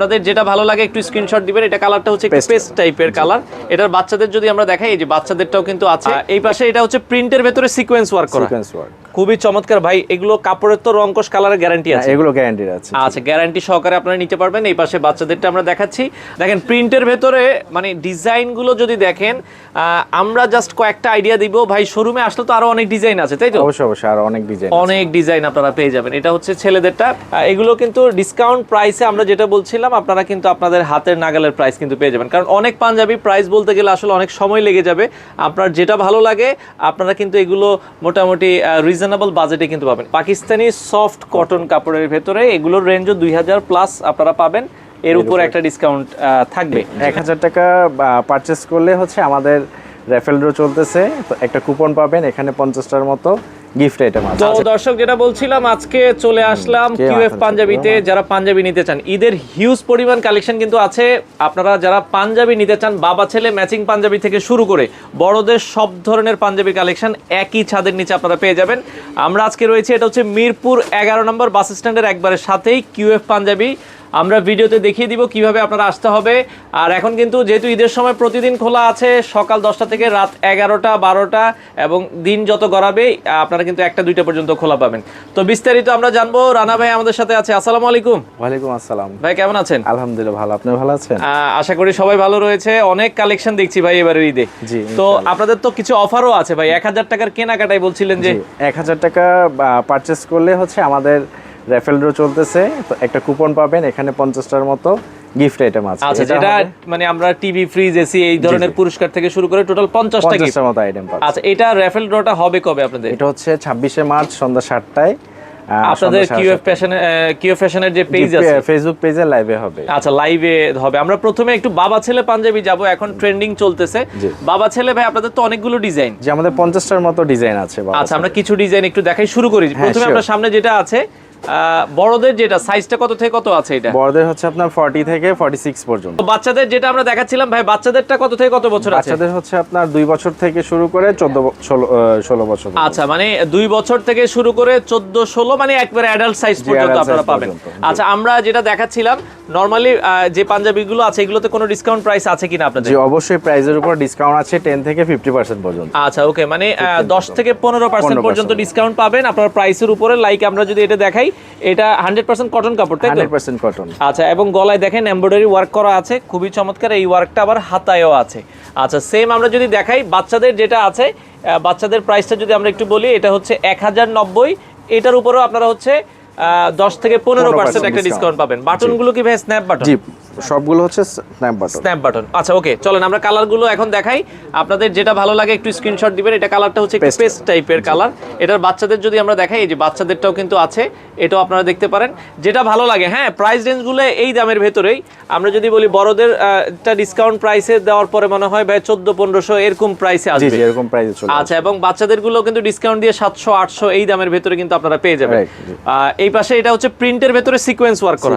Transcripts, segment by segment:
আপনাদের যেটা ভালো লাগে একটু স্ক্রিনশট দিবেন। এটা কালারটা হচ্ছে পেস্ট টাইপের কালার। এটার বাচ্চাদের যদি আমরা দেখাই, এই যে বাচ্চাদেরটাও কিন্তু আছে। এই পাশে এটা হচ্ছে প্রিন্টের ভেতরে সিকোয়েন্স ওয়ার্ক করা, খুবই চমৎকার ভাই। এগুলো কাপড়ের তো রংকশ কালারের গ্যারান্টি আছে? এগুলো গ্যারান্টি আছে। আচ্ছা, গ্যারান্টি সহকারে আপনারা নিতে পারবেন। এই পাশে বাচ্চাদেরটা আমরা দেখাচ্ছি। দেখেন প্রিন্টের ভেতরে মানে ডিজাইনগুলো যদি দেখেন, আমরা জাস্ট কয়েকটা আইডিয়া দিব ভাই। শোরুমে আসলে তো আরো অনেক ডিজাইন আছে, তাই তো? অবশ্যই অবশ্যই, আরো অনেক ডিজাইন আপনারা পেয়ে যাবেন। এটা হচ্ছে ছেলেদেরটা। এগুলো কিন্তু ডিসকাউন্ট প্রাইসে, আমরা যেটা বলছিলাম, আপনারা কিন্তু আপনাদের হাতের নাগালের প্রাইস কিন্তু পেয়ে যাবেন। কারণ অনেক পাঞ্জাবি প্রাইস বলতে গেলে আসলে অনেক সময় লেগে যাবে। আপনার যেটা ভালো লাগে আপনারা কিন্তু এগুলো মোটামুটি রিজনেবল বাজেটে কিন্তু পাবেন। পাকিস্তানি সফট কটন কাপড়ের ভেতরে এগুলোর রেঞ্জও 2000 প্লাস আপনারা পাবেন। এর উপর একটা ডিসকাউন্ট থাকবে। 1000 টাকা পারচেস করলে হচ্ছে আমাদের রেফেল ড্র চলতেছে, তো একটা কুপন পাবেন, এখানে 50টার মতো গিফট আইটেম আছে। তো দর্শক, যেটা বলছিলাম, আজকে চলে আসলাম কিউএফ পাঞ্জাবিতে। যারা পাঞ্জাবি নিতে চান, ঈদের হিউজ পরিমাণ কালেকশন কিন্তু আছে। আপনারা যারা পাঞ্জাবি নিতে চান, বাবা ছেলে ম্যাচিং পাঞ্জাবি থেকে শুরু করে বড়দের সব ধরনের পাঞ্জাবি কালেকশন একই ছাদের নিচে আপনারা পেয়ে যাবেন। আমরা আজকে রয়েছে, এটা হচ্ছে মিরপুর 11 নম্বর বাস স্ট্যান্ডের একবারে সাথেই কিউএফ পাঞ্জাবি। আমরা ভিডিওতে দেখিয়ে দিব কিভাবে আপনারা আসতে হবে। আর এখন কিন্তু যেহেতু ঈদের সময় প্রতিদিন খোলা আছে, সকাল 10টা থেকে রাত 11টা 12টা, এবং দিন যত গড়াবে আপনারা কিন্তু 1টা 2টা পর্যন্ত খোলা পাবেন। তো বিস্তারিত আমরা জানবো। রানা ভাই আমাদের সাথে আছে। আসসালামু আলাইকুম। ওয়ালাইকুম আসসালাম। ভাই কেমন আছেন? আলহামদুলিল্লাহ ভালো, আপনি ভালো আছেন? আশা করি সবাই ভালো রয়েছে। অনেক কালেকশন দেখছি ভাই এবারের ঈদে। জি, তো আপনাদের তো কিছু অফারও আছে ভাই। 1000 টাকার কেনাকাটাই বলছিলেন যে 1000 টাকা পারচেস করলে হচ্ছে আমাদের রেফেল ড্র চলতেছে, তো একটা কুপন পাবেন, এখানে 50টার মতো গিফট আইটেম আছে। আচ্ছা, যেটা মানে আমরা টিভি, ফ্রিজ, এসি এই ধরনের পুরস্কার থেকে শুরু করে টোটাল 50টা গিফটের মতো আইটেম পাবেন। আচ্ছা, এটা রেফেল ড্রটা হবে কবে আপনাদের? এটা হচ্ছে 26শে মার্চ সন্ধ্যা 7টায় আপনাদের কিউএফ ফ্যাশনের যে পেজ আছে, ফেসবুক পেজে লাইভে হবে। আচ্ছা, লাইভে হবে। আমরা প্রথমে একটু বাবা ছেলে পাঞ্জাবি যাব, এখন ট্রেন্ডিং চলতেছে বাবা ছেলে। ভাই আপনাদের তো অনেকগুলো ডিজাইন, যে আমাদের 50টার মতো ডিজাইন আছে। আচ্ছা, আমরা কিছু ডিজাইন একটু দেখাই, শুরু করি। প্রথমে আপনার সামনে যেটা আছে, বড়দের যেটা সাইজটা কত থেকে কত আছে? এটা বড়দের হচ্ছে আপনার 40 থেকে 46 পর্যন্ত। বাচ্চাদের যেটা আমরা দেখাচ্ছিলাম ভাই, বাচ্চাদেরটা কত থেকে কত বছর আছে? বাচ্চাদের হচ্ছে আপনার 2 বছর থেকে শুরু করে 16 বছর। আচ্ছা, মানে 2 বছর থেকে শুরু করে 14-16, মানে একবারে অ্যাডাল্ট সাইজ পর্যন্ত আপনারা পাবেন। আচ্ছা, আমরা যেটা দেখাচ্ছিলাম নরমালি যে পাঞ্জাবিগুলো আছে, এগুলোতে কোনো ডিসকাউন্ট প্রাইস আছে কিনা আপনাদের? জি, অবশ্যই প্রাইসের উপর ডিসকাউন্ট আছে 10 থেকে 50% পর্যন্ত। আচ্ছা, ওকে, মানে 10 থেকে 15% পর্যন্ত ডিসকাউন্ট পাবেন আপনার প্রাইসের উপরে। লাইক আমরা যদি এটা দেখাই, এটা 100% কটন কাপড়, তাই তো? 100% কটন। আচ্ছা, এবং গলায় দেখেন এমব্রয়ডারি ওয়ার্ক করা আছে, খুবই চমৎকার। এই ওয়ার্কটা আবার হাতায়ও আছে। আচ্ছা, সেম আমরা যদি দেখাই বাচ্চাদের যেটা আছে, বাচ্চাদের প্রাইসটা যদি আমরা একটু বলি, এটা হচ্ছে 1090। এটার উপরেও আপনারা হচ্ছে 10 থেকে 15% একটা ডিসকাউন্ট পাবেন। বাটনগুলো কি ভাই স্ন্যাপ বাটন? জি, সবগুলো হচ্ছে স্ন্যাপ বাটন। আচ্ছা, ওকে, চলেন আমরা কালারগুলো এখন দেখাই। আপনাদের যেটা ভালো লাগে একটু স্ক্রিনশট দিবেন। এটা কালারটা হচ্ছে পেস্ট টাইপের কালার। এটার বাচ্চাদের যদি আমরা দেখাই, এই যে বাচ্চাদেরটাও কিন্তু আছে, এটাও আপনারা দেখতে পারেন, যেটা ভালো লাগে। হ্যাঁ, প্রাইস রেঞ্জগুলো এই দামের ভেতরেই। আমরা যদি বলি বড়দের একটা ডিসকাউন্ট প্রাইসে দেওয়ার পরে মনে হয় ভাই 1400-1500 এরকম প্রাইসে আসবে। জি, এরকম প্রাইসে চলে। আচ্ছা, এবং বাচ্চাদেরগুলো কিন্তু ডিসকাউন্ট দিয়ে 700-800 এই দামের ভেতরে কিন্তু আপনারা পেয়ে যাবেন। এই পাশে এটা হচ্ছে প্রিন্টের ভেতরে সিকোয়েন্স ওয়ার্ক করা,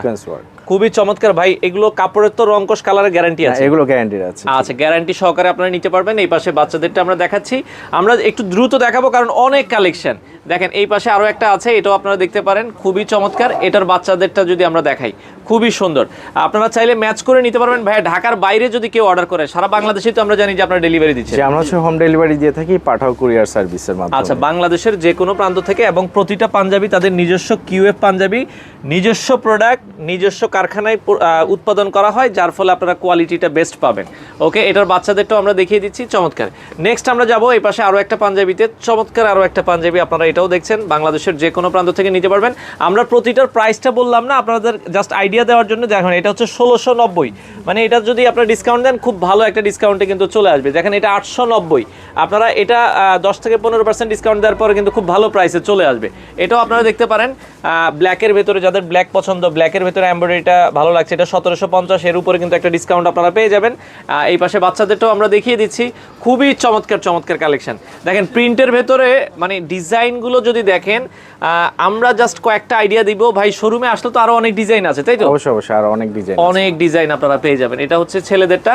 খুবই চমৎকার ভাই। এগুলো কাপড়ের তো রংকশ কালারের গ্যারান্টি আছে? এগুলো গ্যারান্টি আছে। আচ্ছা, গ্যারান্টি সহকারে আপনারা নিতে পারবেন। এই পাশে বাচ্চাদেরটা আমরা দেখাচ্ছি। আমরা একটু দ্রুত দেখাবো কারণ অনেক কালেকশন। দেখেন এই পাশে আরো একটা আছে, এটাও আপনারা দেখতে পারেন, খুবই চমৎকার। এটার বাচ্চাদেরটা যদি আমরা দেখাই, খুবই সুন্দর। আপনারা চাইলে ম্যাচ করে নিতে পারবেন ভাই। ঢাকার বাইরে যদি কেউ অর্ডার করে, সারা বাংলাদেশে তো আমরা জানি যে আপনারা ডেলিভারি দিচ্ছেন। আমরা হচ্ছে হোম ডেলিভারি দিয়ে থাকি, পাঠাও কুরিয়ার সার্ভিসের মাধ্যমে। আচ্ছা, বাংলাদেশের যে কোনো প্রান্ত থেকে, এবং প্রতিটা পাঞ্জাবি তাদের নিজস্ব কিউএফ পাঞ্জাবি, নিজস্ব প্রোডাক্ট, নিজস্ব কারখানায় উৎপাদন করা হয়, যার ফলে আপনারা কোয়ালিটিটা বেস্ট পাবেন। ওকে, এটার বাচ্চাদেরটাও আমরা দেখিয়ে দিচ্ছি, চমৎকার। নেক্সট আমরা যাব এই পাশে আরো একটা পাঞ্জাবিতে, চমৎকার আরো একটা পাঞ্জাবি। আপনারা এটাও দেখছেন, বাংলাদেশের যে কোনো প্রান্ত থেকে নিতে পারবেন। আমরা প্রতিটার প্রাইসটা বললাম না, আপনাদের জাস্ট আইডিয়া দেওয়ার জন্য। দেখেন এটা হচ্ছে 1690, মানে এটা যদি আপনারা ডিসকাউন্ট দেন, খুব ভালো একটা ডিসকাউন্টে কিন্তু চলে আসবে। দেখেন এটা 890, আপনারা এটা 10 থেকে 15% ডিসকাউন্ট দেওয়ার পরে কিন্তু খুব ভালো প্রাইসে চলে আসবে। এটাও আপনারা দেখতে পারেন ব্ল্যাকের ভেতরে, যাদের ব্ল্যাক পছন্দ, ব্ল্যাকের ভেতরে এমব্রয়ডারিটা ভালো লাগছে, এটা 1750। এর উপরে কিন্তু একটা ডিসকাউন্ট আপনারা পেয়ে যাবেন। এই পাশে বাচ্চাদেরটাও আমরা দেখিয়ে দিচ্ছি, খুবই চমৎকার চমৎকার কালেকশন। দেখেন প্রিন্টের ভেতরে মানে ডিজাইনগুলো যদি দেখেন, আমরা জাস্ট কয়েকটা আইডিয়া দিব ভাই। শোরুমে আসলে তো আরো অনেক ডিজাইন আছে, তাই তো? অবশ্যই অবশ্যই, আরো অনেক ডিজাইন আপনারা পেয়ে যাবেন। এটা হচ্ছে ছেলেদেরটা।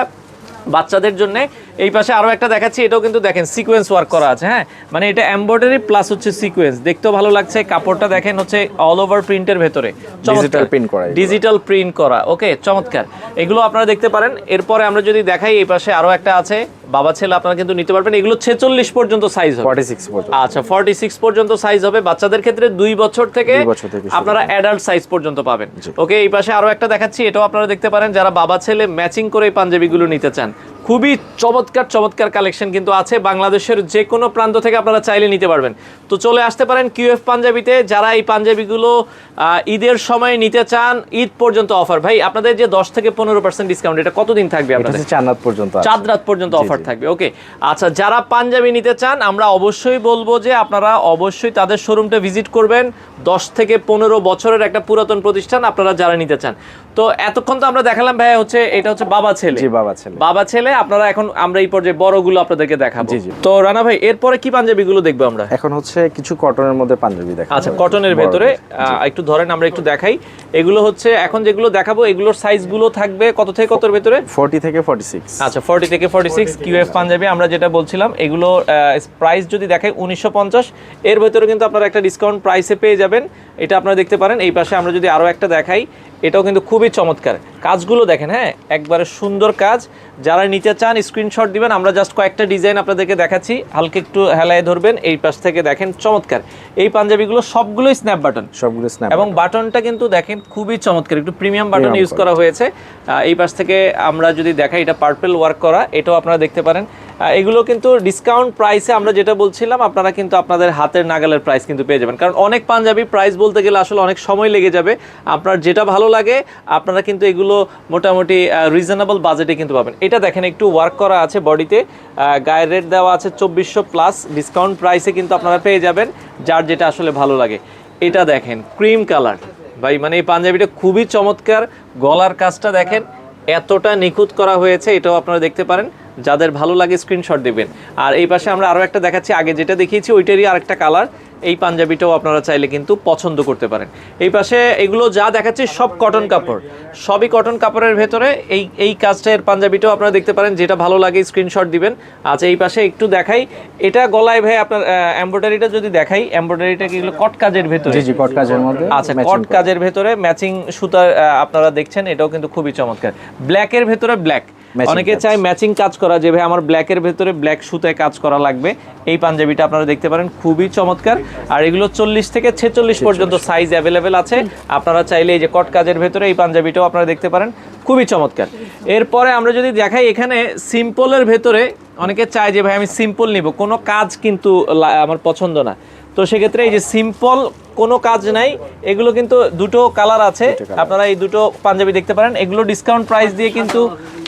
বাচ্চাদের জন্য এই পাশে আরো একটা দেখাচ্ছি, এটাও কিন্তু দেখেন সিকোয়েন্স ওয়ার্ক করা আছে। হ্যাঁ, মানে এটা এমব্রয়ডারি প্লাস হচ্ছে সিকোয়েন্স, দেখতেও ভালো লাগছে। কাপড়টা দেখেন হচ্ছে অল ওভার প্রিন্টের ভেতরে ডিজিটাল প্রিন্ট করা, ডিজিটাল প্রিন্ট করা। ওকে, চমৎকার, এগুলো আপনারা দেখতে পারেন। এরপরে আমরা যদি দেখাই, এই পাশে আরো একটা আছে বাবা ছেলে, আপনারা কিন্তু নিতে পারবেন। এগুলো 46 পর্যন্ত সাইজ হবে, 46 পর্যন্ত। আচ্ছা 46 পর্যন্ত সাইজ হবে। বাচ্চাদের ক্ষেত্রে 2 বছর থেকে আপনারা অ্যাডাল্ট সাইজ পর্যন্ত পাবেন। ওকে, এই পাশে আরো একটা দেখাচ্ছি, এটাও আপনারা দেখতে পারেন যারা বাবা ছেলে ম্যাচিং করে এই পাঞ্জাবিগুলো নিতে চান। খুবই চমৎকার চমৎকার কালেকশন কিন্তু আছে, বাংলাদেশের যে কোনো প্রান্ত থেকে আপনারা চাইলে নিতে পারবেন। তো চলে আসতে পারেন কিউএফ পাঞ্জাবিতে। যারা এই পাঞ্জাবিগুলো ঈদের সময় নিতে চান, ঈদ পর্যন্ত অফার। ভাই আপনাদের যে 10 থেকে 15% ডিসকাউন্ট, এটা কতদিন থাকবে আপনাদের? 4 রাত পর্যন্ত, 4 রাত পর্যন্ত অফার থাকবে। ওকে, আচ্ছা যারা পাঞ্জাবি নিতে চান, আমরা অবশ্যই বলবো যে আপনারা অবশ্যই তাদের শোরুমটা ভিজিট করবেন। 10 থেকে 15 বছরের একটা পুরাতন প্রতিষ্ঠান, আপনারা যারা নিতে চান। তো এতক্ষণ তো আমরা দেখালাম ভাই হচ্ছে এটা হচ্ছে বাবা ছেলে। জি, বাবা ছেলে। বাবা ছেলে, আপনারা এখন আমরা এই পর্যায়ে বড়গুলো আপনাদেরকে দেখাবো। জি জি। তো রানা ভাই এরপরে কি পাঞ্জাবিগুলো দেখবো আমরা? এখন হচ্ছে কিছু কটনের মধ্যে পাঞ্জাবি দেখাবো। আচ্ছা, কটনের ভেতরে একটু ধরেন, আমরা একটু দেখাই। এগুলো হচ্ছে এখন যেগুলো দেখাবো, এগুলোর সাইজগুলো থাকবে কত থেকে কতর ভেতরে? 40 থেকে 46। আচ্ছা 40 থেকে 46 কিউএফ পাঞ্জাবি আমরা যেটা বলছিলাম, এগুলো প্রাইস যদি দেখাই 1950, এর ভেতরে কিন্তু আপনারা একটা ডিসকাউন্ট প্রাইসে পেয়ে যাবেন। এটা আপনারা দেখতে পারেন। এই পাশে আমরা যদি আরো একটা দেখাই, এটাও কিন্তু খুবই চমৎকার, কাজগুলো দেখেন। হ্যাঁ, একবারে সুন্দর কাজ। যারা নিতে চান স্ক্রিনশট দিবেন, আমরা জাস্ট কয়েকটা ডিজাইন আপনাদেরকে দেখাচ্ছি, হালকা একটু হেলায় ধরবেন। এই পাশ থেকে দেখেন চমৎকার এই পাঞ্জাবিগুলো, সবগুলোই স্ন্যাপ বাটন, সবগুলো স্ন্যাপ, এবং বাটনটা কিন্তু দেখেন খুবই চমৎকার, একটু প্রিমিয়াম বাটন ইউজ করা হয়েছে। এই পাশ থেকে আমরা যদি দেখাই, এটা পার্পল ওয়ার্ক করা, এটাও আপনারা দেখতে পারেন। এগুলো কিন্তু ডিসকাউন্ট প্রাইসে আমরা যেটা বলছিলাম, আপনারা কিন্তু আপনাদের হাতের নাগালের প্রাইস কিন্তু পেয়ে যাবেন। কারণ অনেক পাঞ্জাবি প্রাইস বলতে গেলে আসলে অনেক সময় লেগে যাবে। আপনার যেটা ভালো লাগে আপনারা কিন্তু এগুলো মোটামুটি রিজনেবল বাজেটে কিন্তু পাবেন। এটা দেখেন একটু ওয়ার্ক করা আছে বডিতে, গায়ের রেট দেওয়া আছে 2400 প্লাস, ডিসকাউন্ট প্রাইসে কিন্তু আপনারা পেয়ে যাবেন যার যেটা আসলে ভালো লাগে। এটা দেখেন ক্রিম কালার, ভাই মানে এই পাঞ্জাবিটা খুবই চমৎকার। গলার কাজটা দেখেন এতটা নিখুঁত করা হয়েছে, এটাও আপনারা দেখতে পারেন। যাদের ভালো লাগে স্ক্রিনশট দিবেন। আর এই পাশে আমরা আরও একটা দেখাচ্ছি, আগে যেটা দেখিয়েছি ওইটারই আরেকটা কালার। এই পাঞ্জাবিটাও আপনারা চাইলে কিন্তু পছন্দ করতে পারেন। এই পাশে এগুলো যা দেখাচ্ছি সব কটন কাপড়, সবই কটন কাপড়ের ভেতরে। এই কাজটার পাঞ্জাবিটাও আপনারা দেখতে পারেন, যেটা ভালো লাগে স্ক্রিনশট দিবেন। আচ্ছা এই পাশে একটু দেখাই, এটা গলায় ভাই আপনার এমব্রয়ডারিটা যদি দেখাই, এমব্রয়ডারিটা কি কট কাজের ভেতরে? জি জি, কট কাজের মধ্যে। আচ্ছা, কট কাজের ভেতরে ম্যাচিং সুতা আপনারা দেখছেন, এটাও কিন্তু খুবই চমৎকার। ব্ল্যাকের ভেতরে ব্ল্যাক, অনেকে চায় ম্যাচিং কাজ করা, যে ভাই আমার ব্ল্যাকের ভেতরে ব্ল্যাক সুতায় কাজ করা লাগবে, এই পাঞ্জাবিটা আপনারা দেখতে পারেন, খুবই চমৎকার। আর এগুলো 40 থেকে 46 পর্যন্ত সাইজ অ্যাভেলেবেল আছে। আপনারা চাইলে এই যে কট কাজের ভেতরে এই পাঞ্জাবিটাও আপনারা দেখতে পারেন, খুবই চমৎকার। এরপরে আমরা যদি দেখাই, এখানে সিম্পলের ভেতরে অনেকে চায় যে ভাই আমি সিম্পল নিব, কোনো কাজ কিন্তু আমার পছন্দ না, তো সেক্ষেত্রে এই যে সিম্পল কোনো কাজ নাই, এগুলো কিন্তু দুটো কালার আছে, আপনারা এই দুটো পাঞ্জাবি দেখতে পারেন। এগুলো ডিসকাউন্ট প্রাইস দিয়ে কিন্তু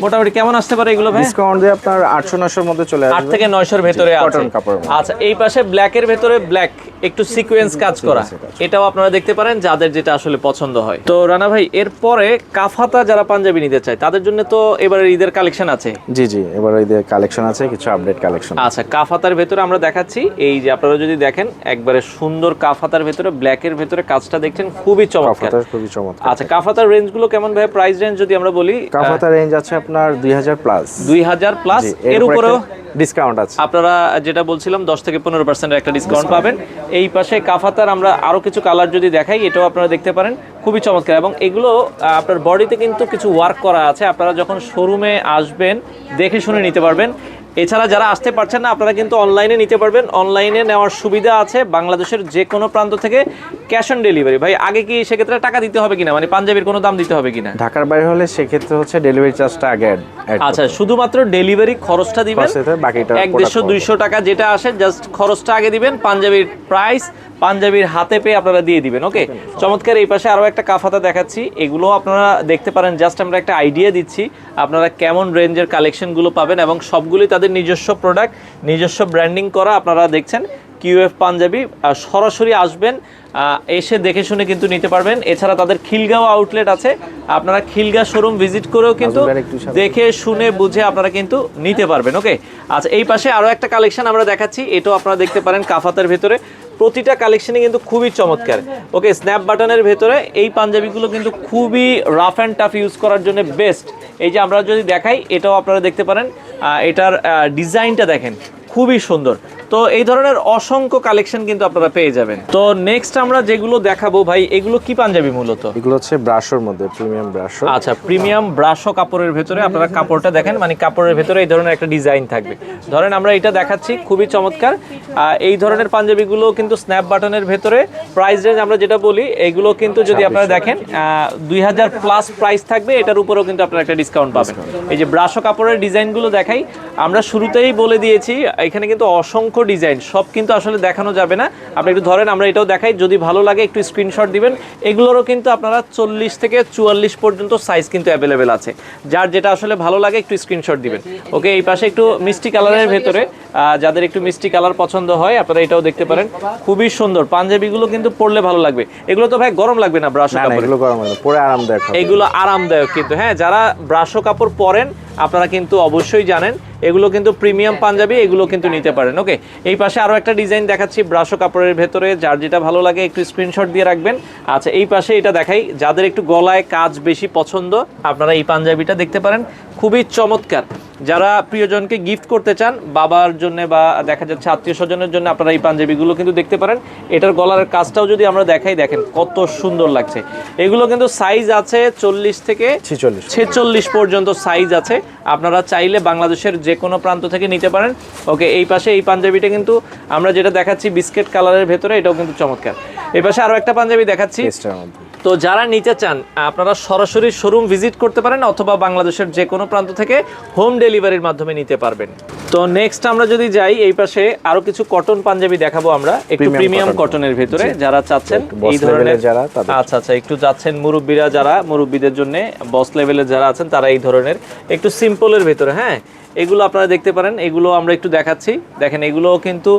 মোটামুটি কেমন আসতে পারে এগুলো ভাই? ডিসকাউন্ট দিয়ে আপনার 800-900 এর মধ্যে চলে আসবে, 8 থেকে 900 এর ভেতরে আছে কটন কাপড়। আচ্ছা এই পাশে ব্ল্যাকের ভেতরে ব্ল্যাক একটু সিকোয়েন্স কাজ করা, এটাও আপনারা দেখতে পারেন যাদের যেটা আসলে পছন্দ হয়। তো রানা ভাই এরপরে কাফাতা যারা পাঞ্জাবি নিতে চায় তাদের জন্য তো এবারে ঈদের কালেকশন আছে। জি জি, এবারে ঈদের কালেকশন আছে, কিছু আপডেট কালেকশন। আচ্ছা কাফাতার ভেতরে আমরা দেখাচ্ছি, এই যে আপনারা যদি দেখেন একবারে সুন্দর কাফাতার ভেতরে ব্ল্যাকের ভেতরে কাজটা দেখছেন, খুবই চমৎকার, খুবই চমৎকার। আচ্ছা কাফাতার রেঞ্জ গুলো কেমন ভাই? প্রাইস রেঞ্জ যদি আমরা বলি, কাফাতার রেঞ্জ আছে আপনার 2000 প্লাস, 2000 প্লাস, এর উপরেও ডিসকাউন্ট আছে। আপনারা যেটা বলছিলাম 10 থেকে 15% একটা ডিসকাউন্ট পাবেন। এই পাশে কাফাতার আমরা আরো কিছু কালার যদি দেখাই, এটাও আপনারা দেখতে পারেন, খুবই চমৎকার। এবং এগুলো আপনার বডিতে কিন্তু কিছু ওয়ার্ক করা আছে, আপনারা যখন শোরুমে আসবেন দেখে শুনে নিতে পারবেন। এছাড়া যারা আসতে পারছেন না, আপনারা কিন্তু অনলাইনে নিতে পারবেন। অনলাইনে নেওয়ার সুবিধা আছে, বাংলাদেশের যে কোনো প্রান্ত থেকে ক্যাশ অন ডেলিভারি। ভাই আগে কি সেক্ষেত্রে টাকা দিতে হবে কিনা, মানে পাঞ্জাবির কোনো দাম দিতে হবে কিনা? ঢাকার বাইরে হলে সেক্ষেত্রে হচ্ছে ডেলিভারি চার্জটা আগে আচ্ছা শুধুমাত্র ডেলিভারি খরচটা দিবেন, বাকিটা 150-200 টাকা যেটা আসে জাস্ট খরচটা আগে দিবেন, পাঞ্জাবির প্রাইস পাঞ্জাবির হাতে পেয়ে আপনারা দিয়ে দিবেন। ওকে চমৎকার। এই পাশে আরো একটা কাফাতা দেখাচ্ছি, এগুলো আপনারা দেখতে পারেন, জাস্ট আমরা একটা আইডিয়া দিচ্ছি আপনারা কেমন রেঞ্জের কালেকশনগুলো পাবেন, এবং সবগুলোই তাদের নিজস্ব প্রোডাক্ট, নিজস্ব ব্র্যান্ডিং করা। আপনারা দেখছেন কিউএফ পাঞ্জাবি, সরাসরি আসবেন, এসে দেখে শুনে কিন্তু নিতে পারবেন। এছাড়া তাদের খিলগাঁও আউটলেট আছে, আপনারা খিলগাঁও শোরুম ভিজিট করেও কিন্তু দেখে শুনে বুঝে আপনারা কিন্তু নিতে পারবেন। ওকে আচ্ছা এই পাশে আরো একটা কালেকশন আমরা দেখাচ্ছি, এটাও আপনারা দেখতে পারেন কাফাতার ভেতরে, প্রতিটা কালেকশনই কিন্তু খুবই চমৎকার। ওকে স্ন্যাপ বাটনের ভেতরে এই পাঞ্জাবিগুলো কিন্তু খুবই রাফ অ্যান্ড টাফ ইউজ করার জন্য বেস্ট। এই যে আমরা যদি দেখাই, এটাও আপনারা দেখতে পারেন, এটার ডিজাইনটা দেখেন খুবই সুন্দর। তো এই ধরনের অসংখ্য কালেকশন কিন্তু আপনারা পেয়ে যাবেন। তো নেক্সট আমরা যেগুলো দেখাবো ভাই, এগুলো কি পাঞ্জাবি মূলত? এগুলো হচ্ছে ব্রাশোর মধ্যে, প্রিমিয়াম ব্রাশো। আচ্ছা, প্রিমিয়াম ব্রাশো কাপড়ের ভেতরে আপনারা কাপড়টা দেখেন, মানে কাপড়ের ভেতরে এই ধরনের একটা ডিজাইন থাকবে। ধরেন আমরা এটা দেখাচ্ছি, খুবই চমৎকার। এই ধরনের পাঞ্জাবিগুলো কিন্তু স্ন্যাপ বাটনের ভেতরে, প্রাইস রেঞ্জ আমরা যেটা বলি এগুলো কিন্তু যদি আপনারা দেখেন 2000 প্লাস প্রাইস থাকবে, এটার উপরেও কিন্তু আপনারা একটা ডিসকাউন্ট পাবেন। এই যে ব্রাশো কাপড়ের ডিজাইনগুলো দেখাই, আমরা শুরুতেই বলে দিয়েছি এখানে কিন্তু অসংখ্য ডিজাইন, সব কিন্তু আসলে দেখানো যাবে না। আপনি একটু ধরেন, আমরা এটাও দেখাই, যদি ভালো লাগে একটু স্ক্রিনশট দিবেন। এগুলোরও কিন্তু আপনারা 40 থেকে 44 পর্যন্ত সাইজ কিন্তু অ্যাভেলেবেল আছে, যার যেটা আসলে ভালো লাগে একটু স্ক্রিনশট দিবেন। ওকে, এই পাশে একটু মিষ্টি কালারের ভেতরে, যাদের একটু মিষ্টি কালার পছন্দ হয় আপনারা এটাও দেখতে পারেন, খুবই সুন্দর। পাঞ্জাবিগুলো কিন্তু পরলে ভালো লাগবে। এগুলো তো ভাই গরম লাগবে না? ব্রাশো কাপড় এগুলো গরম হয় না, পরে আরামদায়ক হবে। এগুলো আরামদায়ক কিন্তু, হ্যাঁ, যারা ব্রাশো কাপড় পরেন আপনারা কিন্তু অবশ্যই জানেন এগুলো কিন্তু প্রিমিয়াম পাঞ্জাবি, এগুলো কিন্তু নিতে পারেন। ওকে, এই পাশে আরো একটা ডিজাইন দেখাচ্ছি ব্রাশো কাপড়ের ভেতরে, যার যেটা ভালো লাগে একটু স্ক্রিনশট দিয়ে রাখবেন। আচ্ছা, এই পাশে এটা দেখাই, যাদের একটু গলায় কাজ বেশি পছন্দ আপনারা এই পাঞ্জাবিটা দেখতে পারেন, খুবই চমৎকার। যারা প্রিয়জনকে গিফট করতে চান, বাবার জন্য বা দেখা যাচ্ছে আত্মীয় স্বজনের জন্য, আপনারা এই পাঞ্জাবিগুলো কিন্তু দেখতে পারেন। এটার গলার কাজটাও যদি আমরা দেখাই, দেখেন কত সুন্দর লাগছে। এগুলো কিন্তু সাইজ আছে 40 থেকে 46 পর্যন্ত সাইজ আছে। আপনারা চাইলে বাংলাদেশের যে কোনো প্রান্ত থেকে নিতে পারেন। ওকে, এই পাশে এই পাঞ্জাবিটা কিন্তু আমরা যেটা দেখাচ্ছি বিস্কিট কালারের ভেতরে, এটাও কিন্তু চমৎকার। এই পাশে আরো একটা পাঞ্জাবি দেখাচ্ছি। তো যারা নিতে চান আপনারা সরাসরি শোরুম ভিজিট করতে পারেন, অথবা বাংলাদেশের যে কোনো প্রান্ত থেকে হোম ডেলিভারির মাধ্যমে নিতে পারবেন। তো নেক্সট আমরা যদি যাই, এই পাশে আরো কিছু কটন পাঞ্জাবি দেখাবো আমরা, একটু প্রিমিয়াম কটনের ভেতরে, যারা চাচ্ছেন এই ধরনের। আচ্ছা আচ্ছা, একটু যাচ্ছেন মুরব্বীরা, যারা মুরব্বীদের জন্য, বস লেভেলের যারা আছেন তারা এই ধরনের একটু সিম্পলের ভেতরে, হ্যাঁ, এগুলো আপনারা দেখতে পারেন। এগুলো আমরা একটু দেখাচ্ছি, দেখেন এগুলো কিন্তু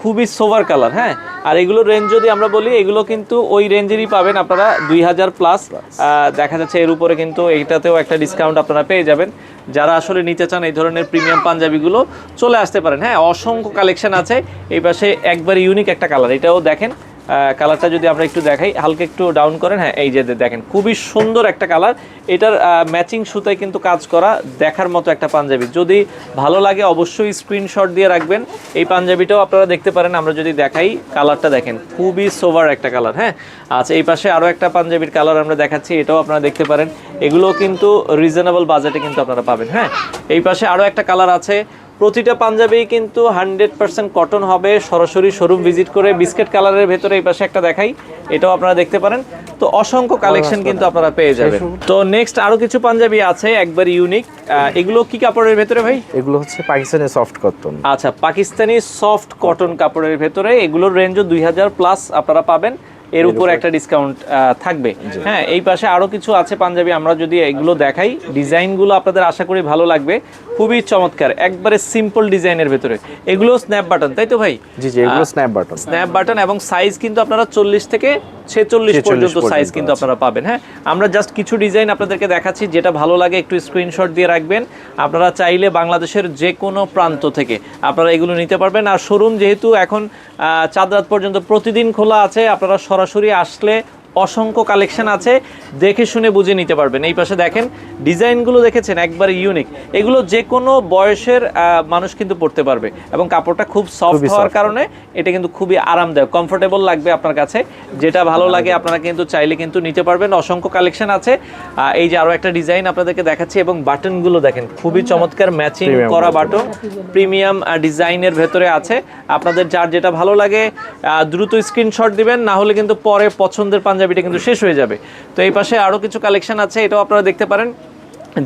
খুবই সোভার কালার, হ্যাঁ। আর এগুলোর রেঞ্জ যদি আমরা বলি, এগুলো কিন্তু ওই রেঞ্জেরই পাবেন আপনারা 2000 প্লাস। দেখা যাচ্ছে এর উপরে কিন্তু এইটাতেও একটা ডিসকাউন্ট আপনারা পেয়ে যাবেন। যারা আসলে নিতে চান এই ধরনের প্রিমিয়াম পাঞ্জাবিগুলো, চলে আসতে পারেন, হ্যাঁ, অসংখ্য কালেকশন আছে। এই পাশে একবার ইউনিক একটা কালার, এটাও দেখেন, কালারটা যদি আমরা একটু দেখাই, হালকা একটু ডাউন করেন, হ্যাঁ, এই যে দেখেন খুবই সুন্দর একটা কালার। এটার ম্যাচিং সুতায় কিন্তু কাজ করা, দেখার মতো একটা পাঞ্জাবি। যদি ভালো লাগে অবশ্যই স্ক্রিনশট দিয়ে রাখবেন। এই পাঞ্জাবিটাও আপনারা দেখতে পারেন, আমরা যদি দেখাই, কালারটা দেখেন খুবই সোভার একটা কালার, হ্যাঁ। আচ্ছা, এই পাশে আরও একটা পাঞ্জাবির কালার আমরা দেখাচ্ছি, এটাও আপনারা দেখতে পারেন। এগুলো কিন্তু রিজনেবল বাজেটে কিন্তু আপনারা পাবেন, হ্যাঁ। এই পাশে আরও একটা কালার আছে। প্রতিটা পাঞ্জাবি কিন্তু 100% কটন হবে। সরাসরি শোরুম ভিজিট করে, বিস্কিট কালারের ভেতরে এই পাশে একটা দেখাই, এটাও আপনারা দেখতে পারেন। তো অসংখ্য কালেকশন কিন্তু আপনারা পেয়ে যাবেন। তো নেক্সট আরো কিছু পাঞ্জাবি আছে একবার ইউনিক। এগুলো কি কাপড়ের ভেতরে ভাই? এগুলো হচ্ছে পাকিস্তানি সফট কটন। আচ্ছা, পাকিস্তানি সফট কটন কাপড়ের ভেতরে, এগুলোর রেঞ্জও 2000 প্লাস আপনারা পাবেন। এর উপর একটা ডিসকাউন্ট থাকবে, হ্যাঁ। এই পাশে আরো কিছু আছে পাঞ্জাবি, আমরা যদি এগুলো দেখাই, ডিজাইনগুলো আপনাদের আশা করি ভালো লাগবে, খুবই চমৎকার, একবারে সিম্পল ডিজাইনের ভেতরে। এগুলো স্ন্যাপ বাটন, তাই তো ভাই? জি জি, এগুলো স্ন্যাপ বাটন এবং সাইজ কিন্তু আপনারা 40 থেকে 46 পর্যন্ত সাইজ কিন্তু আপনারা পাবেন, হ্যাঁ। আমরা জাস্ট কিছু ডিজাইন আপনাদেরকে দেখাচ্ছি, যেটা ভালো লাগে একটু স্ক্রিনশট দিয়ে রাখবেন। আপনারা চাইলে বাংলাদেশের যে কোনো প্রান্ত থেকে আপনারা এগুলো নিতে পারবেন। আর শোরুম যেহেতু এখন চাঁদ রাত পর্যন্ত প্রতিদিন খোলা আছে, আপনারা সরাসরি আসলে অসংখ্য কালেকশন আছে, দেখে শুনে বুঝে নিতে পারবেন। এই পাশে দেখেন ডিজাইনগুলো দেখেছেন, একবার ইউনিক। এগুলো যে কোনো বয়সের মানুষ কিন্তু পরতে পারবে, এবং কাপড়টা খুব সফট হওয়ার কারণে এটা কিন্তু খুবই আরামদায়ক, কমফোর্টেবল লাগবে আপনার কাছে। যেটা ভালো লাগে আপনারা কিন্তু চাইলে কিন্তু নিতে পারবেন। অসংখ্য কালেকশন আছে। এই যে আরো একটা ডিজাইন আপনাদেরকে দেখাচ্ছি, এবং বাটনগুলো দেখেন খুবই চমৎকার, ম্যাচিং করা বাটন, প্রিমিয়াম ডিজাইনের ভেতরে আছে। আপনাদের যার যেটা ভালো লাগে দ্রুত স্ক্রিনশট দিবেন, না হলে কিন্তু পরে পছন্দের পাঞ্জাবিটা কিন্তু শেষ হয়ে যাবে। তো এই পাশে আরো কিছু কালেকশন আছে, এটাও আপনারা দেখতে পারেন।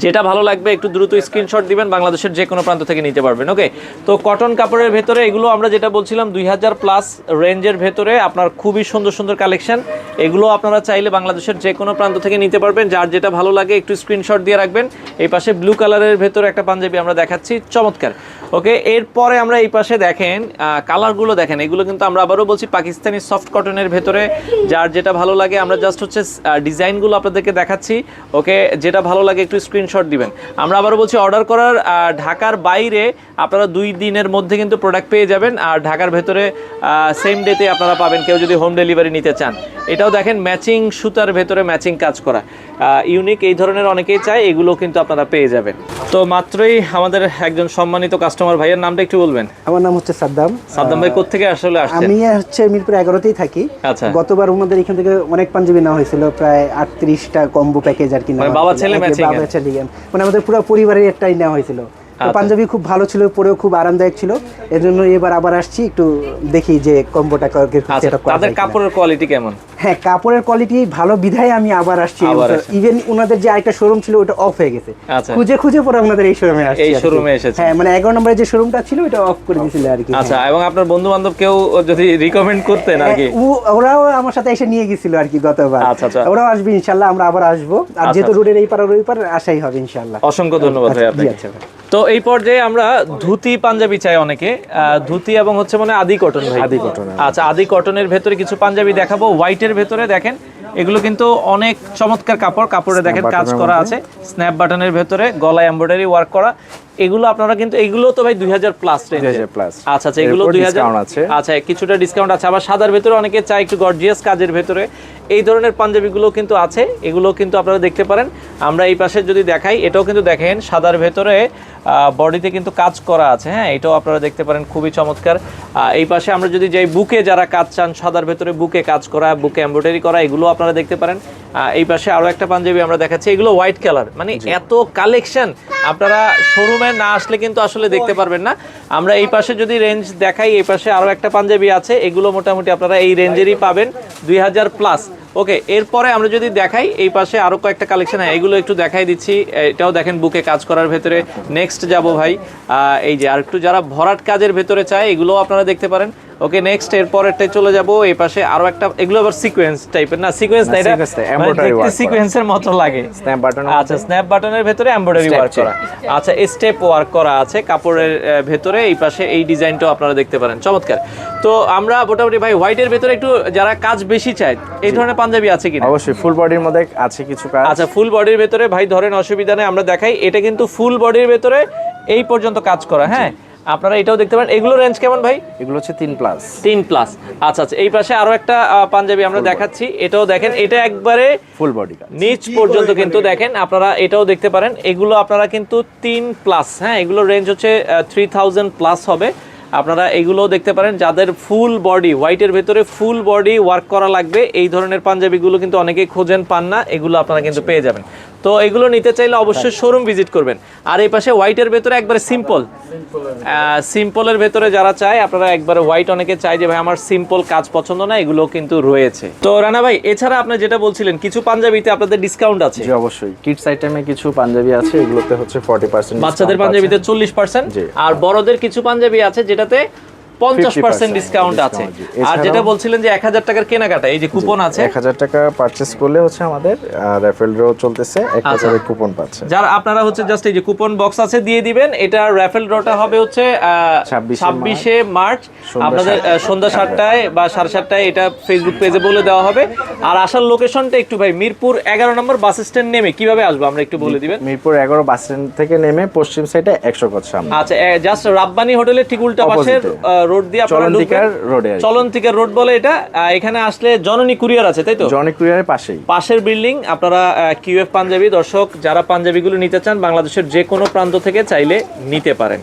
যেটা ভালো লাগবে একটু দ্রুত স্ক্রিনশট দিবেন, বাংলাদেশের যে কোনো প্রান্ত থেকে নিতে পারবেন। ওকে, তো কটন কাপড়ের ভেতরে এগুলো আমরা যেটা বলছিলাম 2000 প্লাস রেঞ্জের ভেতরে আপনার খুবই সুন্দর সুন্দর কালেকশন। এগুলো আপনারা চাইলে বাংলাদেশের যে কোনো প্রান্ত থেকে নিতে পারবেন, যার যেটা ভালো লাগে একটু স্ক্রিনশট দিয়ে রাখবেন। এই পাশে ব্লু কালারের ভেতরে একটা পাঞ্জাবি আমরা দেখাচ্ছি, চমৎকার। ওকে, এরপরে আমরা এই পাশে দেখেন কালারগুলো দেখেন, এগুলো কিন্তু আমরা আবারও বলছি পাকিস্তানি সফট কটনের ভেতরে, যার যেটা ভালো লাগে আমরা জাস্ট হচ্ছে ডিজাইনগুলো আপনাদেরকে দেখাচ্ছি। ওকে, যেটা ভালো লাগে একটু স্ক্রিনশট দিবেন। আমরা আবারও বলছি অর্ডার করার ঢাকার বাইরে আপনারা 2 দিনের মধ্যে কিন্তু প্রোডাক্ট পেয়ে যাবেন, আর ঢাকার ভেতরে সেম ডেতে আপনারা পাবেন কেউ যদি হোম ডেলিভারি নিতে চান। এটাও দেখেন ম্যাচিং সুতার ভেতরে ম্যাচিং কাজ করা, ইউনিক এই ধরনের অনেকেই চায়, এগুলো কিন্তু আপনারা পেয়ে যাবেন। তো মাত্রই আমাদের একজন সম্মানিত কাস্টমার ভাইয়ের নামটা একটু বলবেন। আমার নাম হচ্ছে সাদ্দাম। সাদ্দাম ভাই কোত্থেকে আসলে আসছেন? আমি হচ্ছে মিরপুর 11তেই থাকি। আচ্ছা। গতবার আমাদের এখান থেকে অনেক পাঞ্জাবি নেওয়া হয়েছিল, প্রায় 38টা কম্বো প্যাকেজ আর কি। মানে বাবা ছেলে ম্যাচিং, বাবা ছেলে, মানে আমাদের পুরো পরিবারের একটাই নেওয়া হয়েছিল। তো পাঞ্জাবি খুব ভালো ছিল, পরেও খুব আরামদায়ক ছিল, এজন্য এবার আবার আসছি, একটু দেখি যে কম্বোটা তাদের কাপড়ের কোয়ালিটি কেমন। হ্যাঁ, কাপড়ের কোয়ালিটি ভালো বিধায় আমি আবার আসছি। ইভেন ওনাদের যে আরেকটা শোরুম ছিল ওটা অফ হয়ে গেছে, খুঁজে খুঁজে পরে আমাদের এই শোরুমে আসছি। এই শোরুমে এসেছে। হ্যাঁ, মানে 11 নম্বরে যে শোরুমটা ছিল ওটা অফ করে দিয়েছিল আর কি। আচ্ছা, এবং আপনার বন্ধু বান্ধব কেউ যদি রিকমেন্ড করতেন আর কি? ওরাও আমার সাথে এসে নিয়ে গেছিল আর কি গতবার। আচ্ছা আচ্ছা, ওরাও আসবে ইনশাআল্লাহ, আমরা আবার আসবো। আর যেহেতু রোডের এই পার আর ওই পার আসাই হবে ইনশাআল্লাহ। অসংখ্য ধন্যবাদ ভাই আপনাকে। তো এই পর্যায়ে আমরা ধুতি পাঞ্জাবি চাই অনেকে, ধুতি এবং হচ্ছে মানে আদি কটন ভাই। আদি কটন। আচ্ছা, আদি কটনের ভেতরে কিছু পাঞ্জাবি দেখাবো হোয়াইটের ভেতরে। দেখেন এগুলো কিন্তু অনেক চমৎকার কাপড়, কাপড়ে দেখেন কাজ করা আছে, স্ন্যাপ বাটনের ভেতরে গলায় এমব্রয়ডারি ওয়ার্ক করা। এগুলো আপনারা কিন্তু এগুলো তো ভাই 2000 প্লাস রেঞ্জ। 2000 প্লাস। আচ্ছা আচ্ছা, এগুলো 2000 আছে। আচ্ছা, কিছুটা ডিসকাউন্ট আছে। আবার সাদার ভেতরে অনেকে চায় একটু গর্জিয়াস কাজের ভেতরে, এই ধরনের পাঞ্জাবিগুলো কিন্তু আছে, এগুলো কিন্তু আপনারা দেখতে পারেন। আমরা এই পাশে যদি দেখাই, এটাও কিন্তু দেখেন সাদার ভেতরে বডিতে কিন্তু কাজ করা আছে। হ্যাঁ, এটাও আপনারা দেখতে পারেন, খুবই চমৎকার। এই পাশে আমরা যদি যাই বুকে যারা কাজ চান, সাদার ভেতরে বুকে কাজ করা, বুকে এমব্রয়ডারি করা, এগুলো আপনারা দেখতে পারেন। এই পাশে আরো একটা পাঞ্জাবি আমরা দেখাচ্ছি, এগুলো হোয়াইট কালার। মানে এত কালেকশন আপনারা শোরুমে না আসলে কিন্তু আসলে দেখতে পারবেন না। আমরা এই পাশে যদি রেঞ্জ দেখাই, এই পাশে আরো একটা পাঞ্জাবি আছে, এগুলো মোটামুটি আপনারা এই রেঞ্জেরই পাবেন, 2000 প্লাস। ওকে, এরপরে আমরা যদি দেখাই এই পাশে আরো কয়েকটা কালেকশন, হ্যাঁ এগুলো একটু দেখাই দিচ্ছি। এটাও দেখেন বুকে কাজ করার ভেতরে। নেক্সট যাব ভাই, এই যে আরেকটু যারা ভরাট কাজের ভেতরে চায়, এগুলো আপনারা দেখতে পারেন। ওকে, নেক্সট এরপরেরটাই চলে যাব। এই পাশে আরো একটা, এগুলো আবার সিকোয়েন্স টাইপের, না সিকোয়েন্স না, এটা দেখতে সিকোয়েন্সের মতো লাগে। Snap button. আচ্ছা, স্ন্যাপ বাটনের ভেতরে এমব্রয়ডারি ওয়ার্ক করা আচ্ছা, স্টেপ ওয়ার্ক করা আছে কাপড়ের ভেতরে। এই পাশে এই ডিজাইনটাও আপনারা দেখতে পারেন, চমৎকার। তো আমরা মোটামুটি ভাই হোয়াইটের ভেতরে একটু যারা কাজ বেশি চায়, এই ধরনের পাঞ্জাবি আছে কিনা? অবশ্যই ফুল বডির মধ্যে আছে কিছু কাজ। আচ্ছা, ফুল বডির ভেতরে ভাই ধরেন, অসুবিধা নেই, আমরা দেখাই। এটা কিন্তু ফুল বডির ভেতরে এই পর্যন্ত কাজ করা। হ্যাঁ, আপনারা এটাও দেখতে পারেন। এগুলো রেঞ্জ কেমন ভাই? এগুলো হচ্ছে 3 প্লাস। 3 প্লাস। আচ্ছা আচ্ছা, এই পাশে আরো একটা পাঞ্জাবি আমরা দেখাচ্ছি, এটাও দেখেন, এটা একবারে ফুল বডি কাজ নিচ পর্যন্ত কিন্তু দেখেন, আপনারা এটাও দেখতে পারেন। এগুলো আপনারা কিন্তু 3 প্লাস। হ্যাঁ, এগুলো রেঞ্জ হচ্ছে 3000 প্লাস হবে। আপনারা এগুলোও দেখতে পারেন, যাদের ফুল বডি হোয়াইটের ভেতরে ফুল বডি ওয়ার্ক করা লাগবে, এই ধরনের পাঞ্জাবিগুলো কিন্তু অনেকেই খোঁজেন, পান না, এগুলো আপনারা কিন্তু পেয়ে যাবেন। তো এগুলো নিতে চাইলে অবশ্যই শোরুম ভিজিট করবেন। আর এই পাশে হোয়াইটের ভেতরে একবারে সিম্পলের ভেতরে যারা চায়, আপনারা একবারে হোয়াইট, অনেকে চায় যে ভাই আমার সিম্পল কাজ পছন্দ না, এগুলো কিন্তু রয়েছে। তো রানা ভাই, এছাড়া আপনি যেটা বলছিলেন কিছু পাঞ্জাবিতে আপনাদের ডিসকাউন্ট আছে? জি অবশ্যই, কিডস আইটেমে কিছু পাঞ্জাবি আছে, এগুলোতে হচ্ছে 40%, বাচ্চাদের পাঞ্জাবিতে 40%, আর বড়দের কিছু পাঞ্জাবি আছে যেটাতে 50% ডিসকাউন্ট আছে। আর যেটা বলছিলেন যে 1000 টাকার কেনাকাটা, এই যে কুপন আছে, 1000 টাকা পারচেজ করলে হচ্ছে আমাদের র্যাফেল ড্র চলতেছে, একটা করে কুপন পাচ্ছে। যারা আপনারা হচ্ছে জাস্ট এই যে কুপন বক্স আছে দিয়ে দিবেন। এটা র্যাফেল ড্রটা হবে হচ্ছে 26শে মার্চ আপনাদের সন্ধ্যা 7টায় বা 7:30টায়, এটা ফেসবুক পেজে বলে দেওয়া হবে। আর আসার লোকেশনটা একটু ভাই, মিরপুর 11 নম্বর বাস স্ট্যান্ড নেমে কিভাবে আসবো আমরা একটু বলে দিবেন। মিরপুর 11 বাস স্ট্যান্ড থেকে নেমে পশ্চিম সাইডে 100 গজ সামনে। আচ্ছা, জাস্ট রাব্বানি হোটেলের ঠিক উল্টা পাশের রোড দিয়ে আপনারা চলন্তিকার রোড বলে এটা। এখানে আসলে জননী কুরিয়ার আছে, তাই তো? জননী কুরিয়ারের পাশের বিল্ডিং। আপনারা কিউএফ পাঞ্জাবি দর্শক যারা পাঞ্জাবিগুলো নিতে চান, বাংলাদেশের যে কোনো প্রান্ত থেকে চাইলে নিতে পারেন।